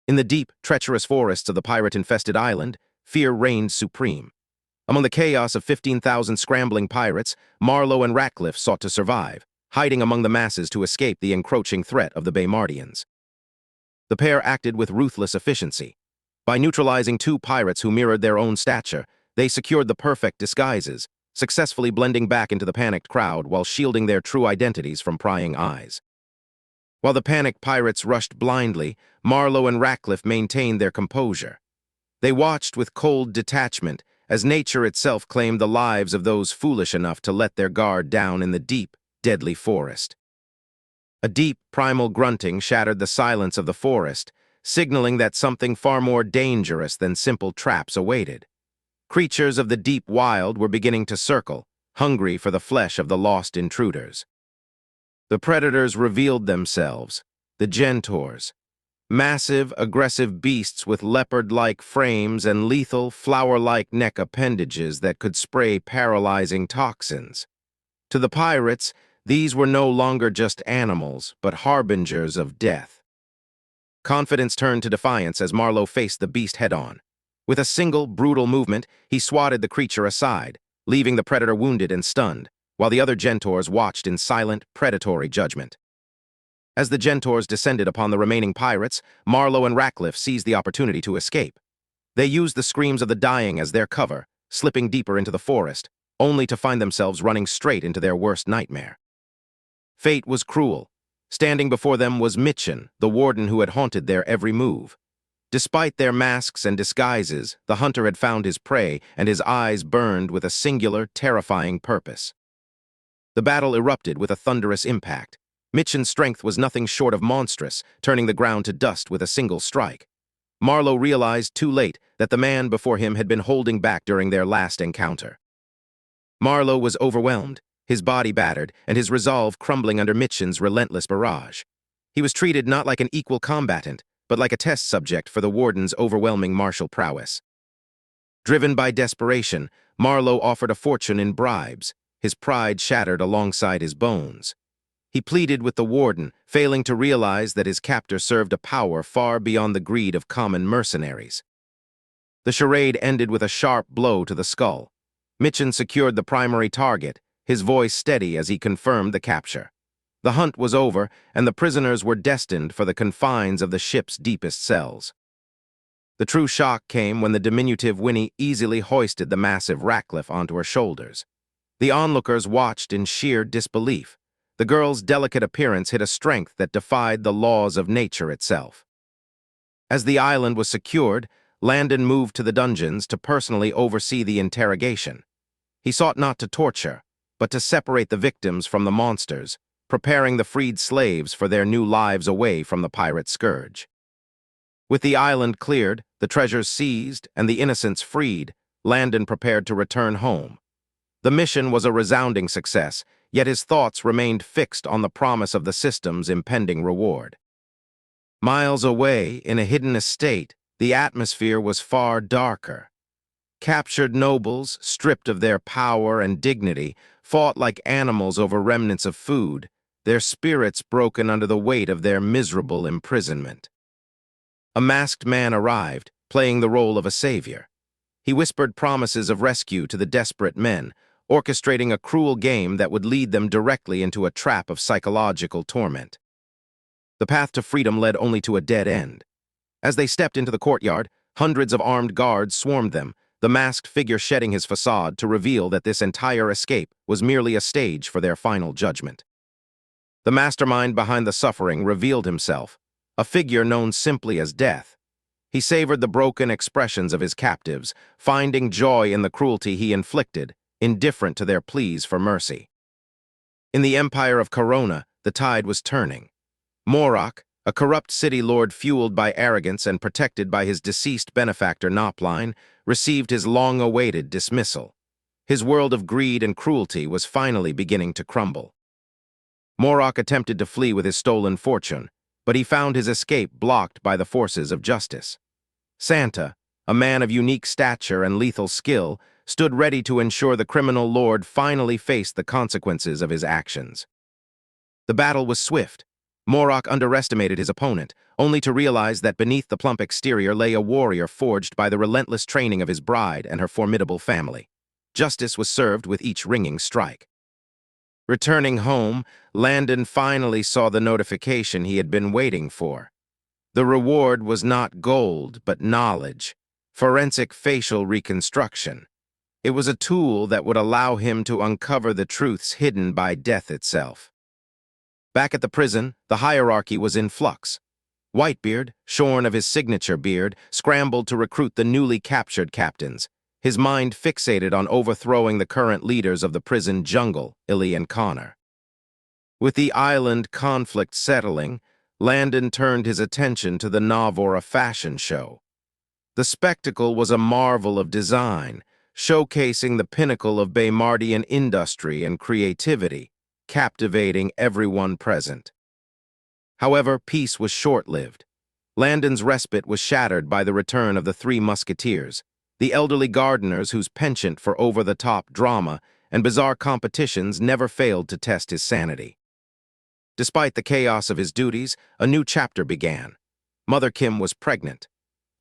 In the deep, treacherous forests of the pirate-infested island, fear reigned supreme. Among the chaos of 15,000 scrambling pirates, Marlowe and Ratcliffe sought to survive, hiding among the masses to escape the encroaching threat of the Baymardians. The pair acted with ruthless efficiency. By neutralizing two pirates who mirrored their own stature, they secured the perfect disguises, successfully blending back into the panicked crowd while shielding their true identities from prying eyes. While the panicked pirates rushed blindly, Marlowe and Ratcliffe maintained their composure. They watched with cold detachment as nature itself claimed the lives of those foolish enough to let their guard down in the deep, deadly forest. A deep, primal grunting shattered the silence of the forest, signaling that something far more dangerous than simple traps awaited. Creatures of the deep wild were beginning to circle, hungry for the flesh of the lost intruders. The predators revealed themselves, the Gentors, massive, aggressive beasts with leopard-like frames and lethal, flower-like neck appendages that could spray paralyzing toxins. To the pirates, these were no longer just animals, but harbingers of death. Confidence turned to defiance as Marlowe faced the beast head-on. With a single, brutal movement, he swatted the creature aside, leaving the predator wounded and stunned, while the other Gentors watched in silent, predatory judgment. As the Gentors descended upon the remaining pirates, Marlowe and Ratcliffe seized the opportunity to escape. They used the screams of the dying as their cover, slipping deeper into the forest, only to find themselves running straight into their worst nightmare. Fate was cruel. Standing before them was Mitchin, the warden who had haunted their every move. Despite their masks and disguises, the hunter had found his prey, and his eyes burned with a singular, terrifying purpose. The battle erupted with a thunderous impact. Mitchin's strength was nothing short of monstrous, turning the ground to dust with a single strike. Marlowe realized too late that the man before him had been holding back during their last encounter. Marlowe was overwhelmed, his body battered, and his resolve crumbling under Mitchin's relentless barrage. He was treated not like an equal combatant, but like a test subject for the warden's overwhelming martial prowess. Driven by desperation, Marlowe offered a fortune in bribes, his pride shattered alongside his bones. He pleaded with the warden, failing to realize that his captor served a power far beyond the greed of common mercenaries. The charade ended with a sharp blow to the skull. Mitchin secured the primary target, his voice steady as he confirmed the capture. The hunt was over, and the prisoners were destined for the confines of the ship's deepest cells. The true shock came when the diminutive Winnie easily hoisted the massive Ratcliffe onto her shoulders. The onlookers watched in sheer disbelief. The girl's delicate appearance hid a strength that defied the laws of nature itself. As the island was secured, Landon moved to the dungeons to personally oversee the interrogation. He sought not to torture, but to separate the victims from the monsters, preparing the freed slaves for their new lives away from the pirate scourge. With the island cleared, the treasures seized, and the innocents freed, Landon prepared to return home. The mission was a resounding success, yet his thoughts remained fixed on the promise of the system's impending reward. Miles away, in a hidden estate, the atmosphere was far darker. Captured nobles, stripped of their power and dignity, fought like animals over remnants of food, their spirits broken under the weight of their miserable imprisonment. A masked man arrived, playing the role of a savior. He whispered promises of rescue to the desperate men, orchestrating a cruel game that would lead them directly into a trap of psychological torment. The path to freedom led only to a dead end. As they stepped into the courtyard, hundreds of armed guards swarmed them, the masked figure shedding his facade to reveal that this entire escape was merely a stage for their final judgment. The mastermind behind the suffering revealed himself, a figure known simply as Death. He savored the broken expressions of his captives, finding joy in the cruelty he inflicted, indifferent to their pleas for mercy. In the empire of Corona, the tide was turning. Morak, a corrupt city lord fueled by arrogance and protected by his deceased benefactor Nopline, received his long-awaited dismissal. His world of greed and cruelty was finally beginning to crumble. Morak attempted to flee with his stolen fortune, but he found his escape blocked by the forces of justice. Santa, a man of unique stature and lethal skill, stood ready to ensure the criminal lord finally faced the consequences of his actions. The battle was swift. Morok underestimated his opponent, only to realize that beneath the plump exterior lay a warrior forged by the relentless training of his bride and her formidable family. Justice was served with each ringing strike. Returning home, Landon finally saw the notification he had been waiting for. The reward was not gold, but knowledge, forensic facial reconstruction. It was a tool that would allow him to uncover the truths hidden by death itself. Back at the prison, the hierarchy was in flux. Whitebeard, shorn of his signature beard, scrambled to recruit the newly captured captains, his mind fixated on overthrowing the current leaders of the prison jungle, Illy and Connor. With the island conflict settling, Landon turned his attention to the Navora fashion show. The spectacle was a marvel of design, showcasing the pinnacle of Baymardian industry and creativity, captivating everyone present. However, peace was short-lived. Landon's respite was shattered by the return of the three musketeers, the elderly gardeners whose penchant for over-the-top drama and bizarre competitions never failed to test his sanity. Despite the chaos of his duties, a new chapter began. Mother Kim was pregnant.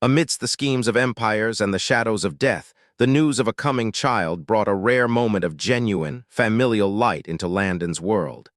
Amidst the schemes of empires and the shadows of death, the news of a coming child brought a rare moment of genuine, familial light into Landon's world.